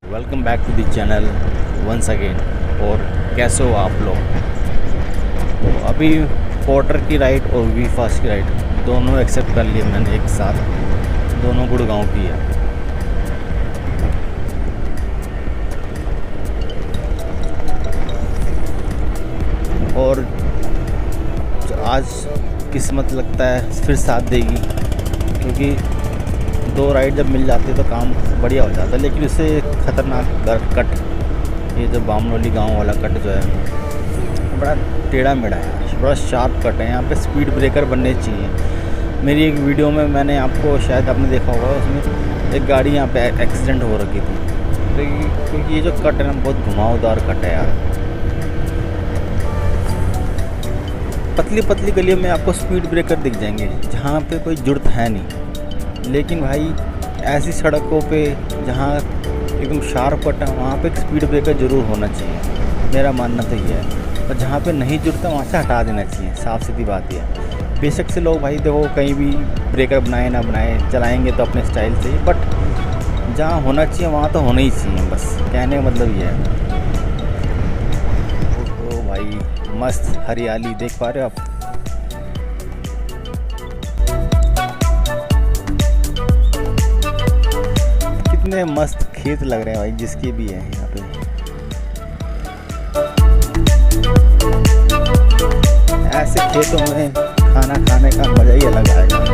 Welcome back to the channel once again. और कैसे हो आप लोग? तो अभी पोर्टर की राइड और वी फास्ट की राइड दोनों एक्सेप्ट कर लिए मैंने एक साथ, दोनों गुड़गांव की है। और आज किस्मत लगता है फिर साथ देगी, क्योंकि दो राइड जब मिल जाती है तो काम बढ़िया हो जाता है। लेकिन इससे ख़तरनाक कट, ये जो बामनोली गांव वाला कट जो है बड़ा टेढ़ा मेढ़ा है, बड़ा शार्प कट है। यहाँ पे स्पीड ब्रेकर बनने चाहिए। मेरी एक वीडियो में मैंने आपको, शायद आपने देखा होगा, उसमें एक गाड़ी यहाँ पे एक्सीडेंट हो रखी थी। तो क्योंकि ये जो कट है ना बहुत घुमावदार कट है यार। पतली पतली गलियों में आपको स्पीड ब्रेकर दिख जाएंगे जहाँ पे कोई जुर्त है नहीं। लेकिन भाई ऐसी सड़कों पे जहाँ एकदम शार्प कट है वहाँ पे एक स्पीड ब्रेकर ज़रूर होना चाहिए, मेरा मानना तो ये है। और जहाँ पे नहीं जुड़ता वहाँ से हटा देना चाहिए, साफ़ सीधी बात है। बेशक से लोग भाई देखो कहीं भी ब्रेकर बनाए ना बनाए, चलाएंगे तो अपने स्टाइल से ही, बट जहाँ होना चाहिए वहाँ तो होना ही चाहिए। बस कहने का मतलब ये है। तो भाई मस्त हरियाली देख पा रहे हो आप। कितने मस्त खेत लग रहे हैं भाई, जिसके भी है यहाँ पे। ऐसे खेतों में खाना खाने का मज़ा ही अलग आएगा।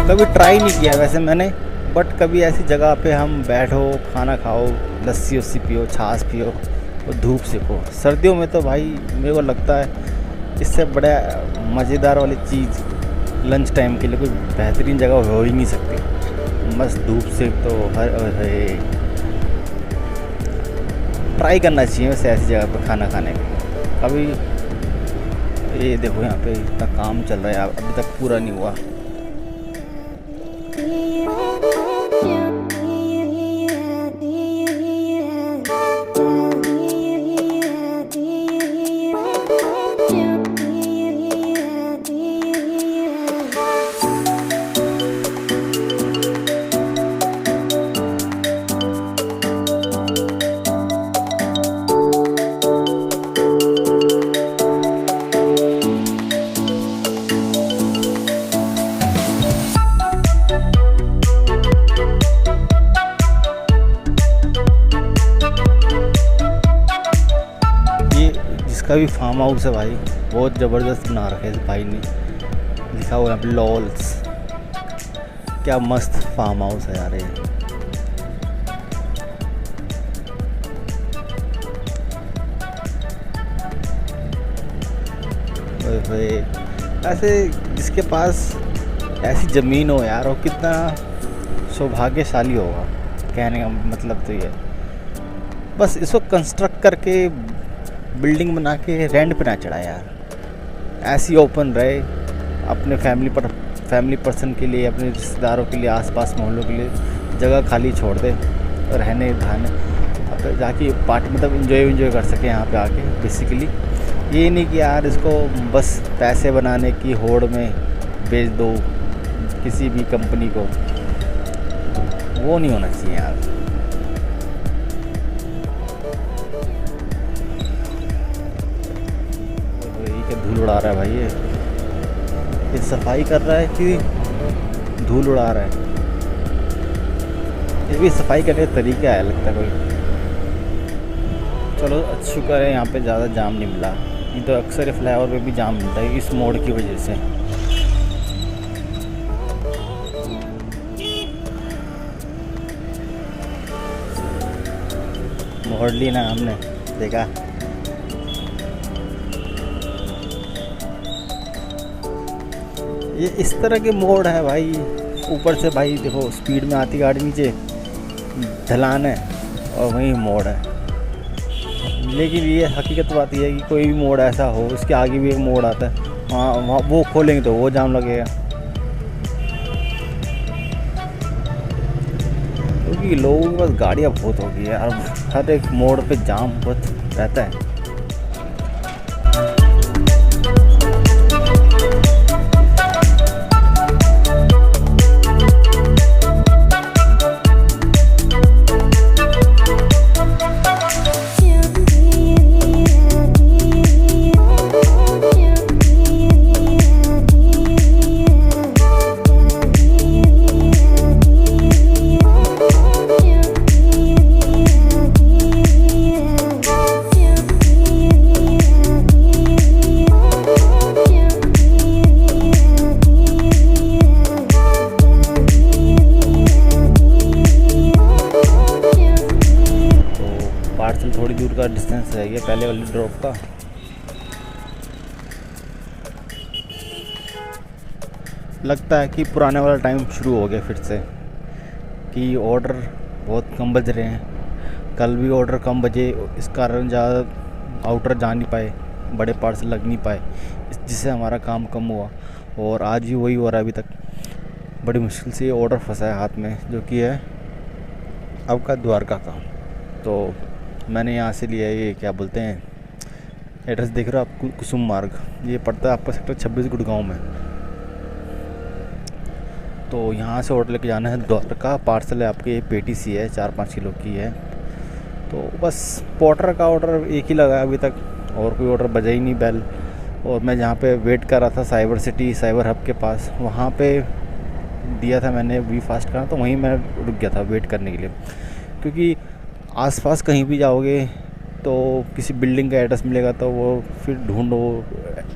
कभी ट्राई नहीं किया वैसे मैंने, बट कभी ऐसी जगह पे हम बैठो, खाना खाओ, लस्सी वस्सी पियो, छाछ पियो और धूप सेको। सर्दियों में तो भाई मेरे को लगता है इससे बड़ा मज़ेदार वाली चीज़ लंच टाइम के लिए कोई बेहतरीन जगह हो ही नहीं सकती। मस्त धूप से तो ट्राई करना चाहिए वैसे ऐसी जगह पर खाना खाने का। अभी ये देखो यहाँ पे इतना काम चल रहा है, अभी तक पूरा नहीं हुआ। इसका भी फार्म हाउस है भाई, बहुत ज़बरदस्त बना रखा है इस भाई ने, लिखा हुआ है लॉल्स। क्या मस्त फार्म हाउस है यार ये। ऐसे जिसके पास ऐसी ज़मीन हो यार, वो कितना सौभाग्यशाली होगा। कहने का मतलब तो ये, बस इसको कंस्ट्रक्ट करके बिल्डिंग बना के रेंट पे ना चढ़ाए यार। ऐसी ओपन रहे अपने फैमिली पर्सन के लिए, अपने रिश्तेदारों के लिए, आसपास मोहल्लों के लिए जगह खाली छोड़ दे और रहने धाने जाके पार्टी मतलब इंजॉय कर सके यहाँ पे आके। बेसिकली ये नहीं कि यार इसको बस पैसे बनाने की होड़ में बेच दो किसी भी कंपनी को, वो नहीं होना चाहिए यार। धूल उड़ा रहा है भाई, ये सफाई कर रहा है कि धूल उड़ा रहा है? ये भी सफाई करने का तरीका है लगता है कोई। चलो शुक्र है यहाँ पे ज़्यादा जाम नहीं मिला, नहीं तो अक्सर फ्लाईओवर पे भी जाम मिलता है इस मोड़ की वजह से। मोड़ ली ना हमने, देखा ये इस तरह के मोड़ है भाई। ऊपर से भाई देखो स्पीड में आती गाड़ी, नीचे ढलान है और वहीं मोड़ है। लेकिन ये हकीकत बात यह है कि कोई भी मोड़ ऐसा हो, इसके आगे भी एक मोड़ आता है, वहाँ वो खोलेंगे तो वो जाम लगेगा, क्योंकि लोगों के पास गाड़ियाँ बहुत हो गई है और हर एक मोड़ पे जाम बहुत रहता है। पार्सल थोड़ी दूर का डिस्टेंस रह गया पहले वाली ड्रॉप का। लगता है कि पुराने वाला टाइम शुरू हो गया फिर से, कि ऑर्डर बहुत कम बज रहे हैं। कल भी ऑर्डर कम बजे, इस कारण ज़्यादा आउटर जा नहीं पाए, बड़े पार्सल लग नहीं पाए, जिससे हमारा काम कम हुआ। और आज भी वही हो रहा है अभी तक। बड़ी मुश्किल से ये ऑर्डर फंसा है हाथ में, जो कि है आपका द्वारका का। तो मैंने यहाँ से लिया है, ये क्या बोलते हैं, एड्रेस देख रहे हो आप, कुसुम मार्ग। ये पड़ता है आपका सेक्टर 26 गुड़गांव में। तो यहाँ से ऑर्डर लेके जाना है द्वारका। पार्सल है आपके पेटी सी है, 4-5 किलो की है। तो बस पोर्टर का ऑर्डर एक ही लगा है अभी तक, और कोई ऑर्डर बजा ही नहीं बेल। और मैं जहाँ पे वेट कर रहा था साइबर सिटी साइबर हब के पास, वहाँ पे दिया था मैंने वी फास्ट का, तो वहीं मैं रुक गया था वेट करने के लिए। क्योंकि आसपास कहीं भी जाओगे तो किसी बिल्डिंग का एड्रेस मिलेगा, तो वो फिर ढूंढो,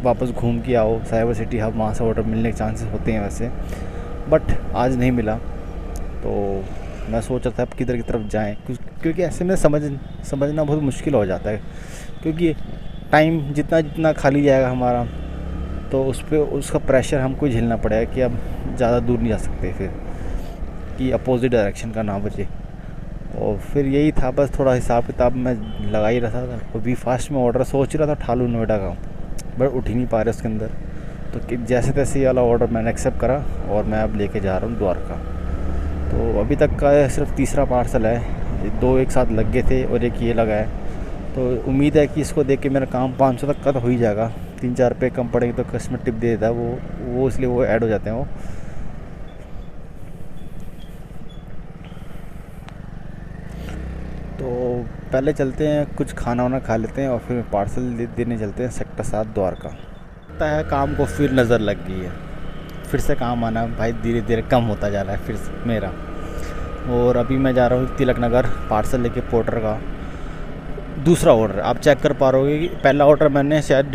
वापस घूम के आओ साइबर सिटी हब, वहाँ से ऑर्डर मिलने के चांसेस होते हैं वैसे। बट आज नहीं मिला, तो मैं सोच रहा था अब किधर की तरफ जाएं, क्योंकि ऐसे में समझना बहुत मुश्किल हो जाता है। क्योंकि टाइम जितना खाली जाएगा हमारा, तो उस पर उसका प्रेशर हमको झेलना पड़ेगा कि अब ज़्यादा दूर नहीं जा सकते, फिर कि अपोजिट डायरेक्शन का ना बचे। और फिर यही था, बस थोड़ा हिसाब किताब मैं लगा ही रहा था। वी फास्ट में ऑर्डर सोच रहा था ठालू नोएडा का, बट उठ ही नहीं पा रहे उसके अंदर। तो जैसे तैसे ये वाला ऑर्डर मैंने एक्सेप्ट करा और मैं अब लेके जा रहा हूँ द्वारका। तो अभी तक का सिर्फ तीसरा पार्सल है, 2 एक साथ लग गए थे और एक ये लगा है। तो उम्मीद है कि इसको देख के मेरा काम 500 तक का तो हो ही जाएगा। 3-4 रुपये कम पड़ेंगे तो कस्टमर टिप दे देता है वो इसलिए वो ऐड हो जाते हैं वो। तो पहले चलते हैं, कुछ खाना वाना खा लेते हैं और फिर पार्सल देने चलते हैं सेक्टर 7 द्वारका। लगता है काम को फिर नज़र लग गई है, फिर से काम आना भाई धीरे धीरे कम होता जा रहा है फिर से मेरा। और अभी मैं जा रहा हूँ तिलक नगर पार्सल लेके पोर्टर का दूसरा ऑर्डर। आप चेक कर पा रहे कि पहला ऑर्डर मैंने शायद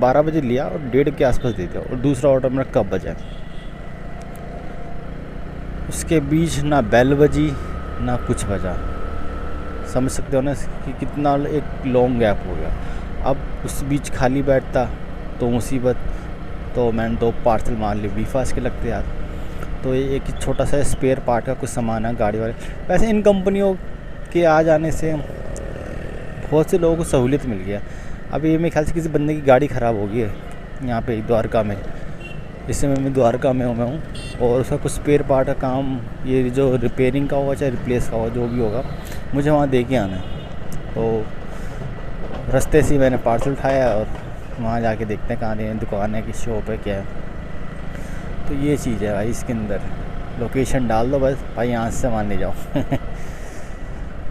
12 बजे लिया और 1:30 के आसपास दे दिया, और दूसरा ऑर्डर मेरा कब बजा, उसके बीच ना बेल बजी ना कुछ बजा। समझ सकते हो ना कि कितना एक लॉन्ग गैप हो गया। अब उस बीच खाली बैठता तो मुसीबत, तो मैंने 2 पार्सल मार लिए वी फास्ट के लगते यार। तो ये एक छोटा सा स्पेयर पार्ट का कुछ सामान है गाड़ी वाले। वैसे इन कंपनियों के आ जाने से बहुत से लोगों को सहूलियत मिल गया। अभी मेरे ख्याल से किसी बंदे की गाड़ी ख़राब हो गई है यहाँ पे द्वारका में, इस समय मैं द्वारका में हूँ, और उसका कुछ स्पेयर पार्ट का काम, ये जो रिपेयरिंग का होगा चाहे रिप्लेस का होगा जो भी होगा, मुझे वहाँ दे के आना है। तो रास्ते से मैंने पार्सल उठाया और वहाँ जाके देखते हैं कहाँ है दुकान है, किस शॉप है, क्या है। तो ये चीज़ है भाई, इसके अंदर लोकेशन डाल दो बस भाई, यहाँ से सामान ले जाओ।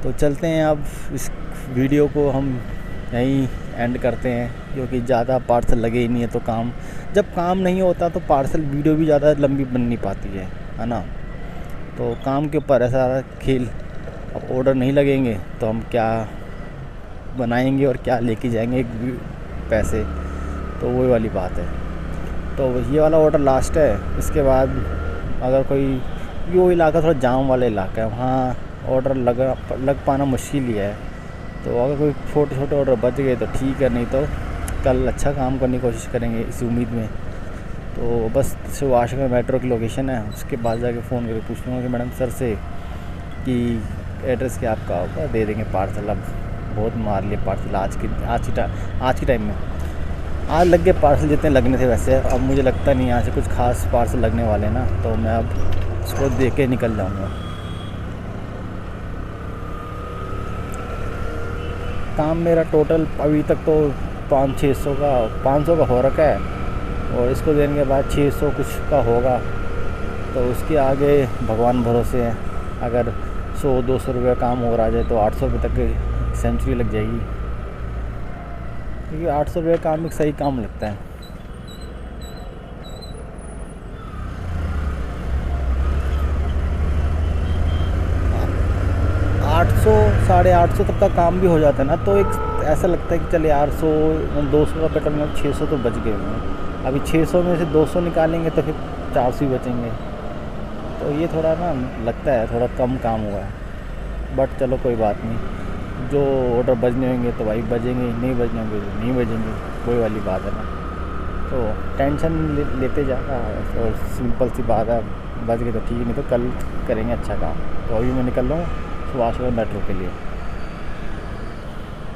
तो चलते हैं अब, इस वीडियो को हम यहीं एंड करते हैं, क्योंकि ज़्यादा पार्सल लगे ही नहीं है। तो जब काम नहीं होता तो पार्सल वीडियो भी ज़्यादा लंबी बन नहीं पाती है ना। तो काम के ऊपर है सारा खेल। अब ऑर्डर नहीं लगेंगे तो हम क्या बनाएंगे और क्या लेके जाएंगे पैसे, तो वही वाली बात है। तो ये वाला ऑर्डर लास्ट है। इसके बाद अगर कोई वो इलाका थोड़ा जाम वाला इलाका है, वहाँ ऑर्डर लग पाना मुश्किल ही है। तो अगर कोई छोटे ऑर्डर बच गए तो ठीक है, नहीं तो कल अच्छा काम करने की कोशिश करेंगे इस उम्मीद में। तो बस सुभाष में मेट्रो की लोकेशन है, उसके बाद जाके फ़ोन करके पूछ लूँगा कि मैडम सर से कि एड्रेस क्या आपका होगा, दे देंगे पार्सल। अब बहुत मार लिए पार्सल आज की टाइम में। आज लग गए पार्सल जितने लगने थे वैसे, अब मुझे लगता नहीं यहाँ से कुछ खास पार्सल लगने वाले ना, तो मैं अब उसको दे के निकल जाऊँगा। काम मेरा टोटल अभी तक तो 500 का हो रखा है, और इसको देने के बाद 600 कुछ का होगा। तो उसके आगे भगवान भरोसे है, अगर 100-200 रुपये काम और आ जाए तो 800 रुपये तक सेंचुरी लग जाएगी, क्योंकि 800 रुपये काम एक सही काम लगता है। आठ सौ 850 तक का काम भी हो जाता है ना, तो एक ऐसा लगता है कि चल यार 200 का पेट्रोल में 600 तो बच गए हैं। अभी 600 में से 200 निकालेंगे तो फिर 400 ही बचेंगे। तो ये थोड़ा ना लगता है थोड़ा कम काम हुआ है, बट चलो कोई बात नहीं। जो ऑर्डर बजने होंगे तो भाई बजेंगे, नहीं बजने होंगे तो नहीं बजेंगे, कोई वाली बात है ना। तो टेंशन लेते जाना, और सिंपल सी बात है, बज गए तो ठीक, नहीं तो कल करेंगे अच्छा काम। तो अभी मैं निकल रहा हूँ सुभाष मेट्रो के लिए।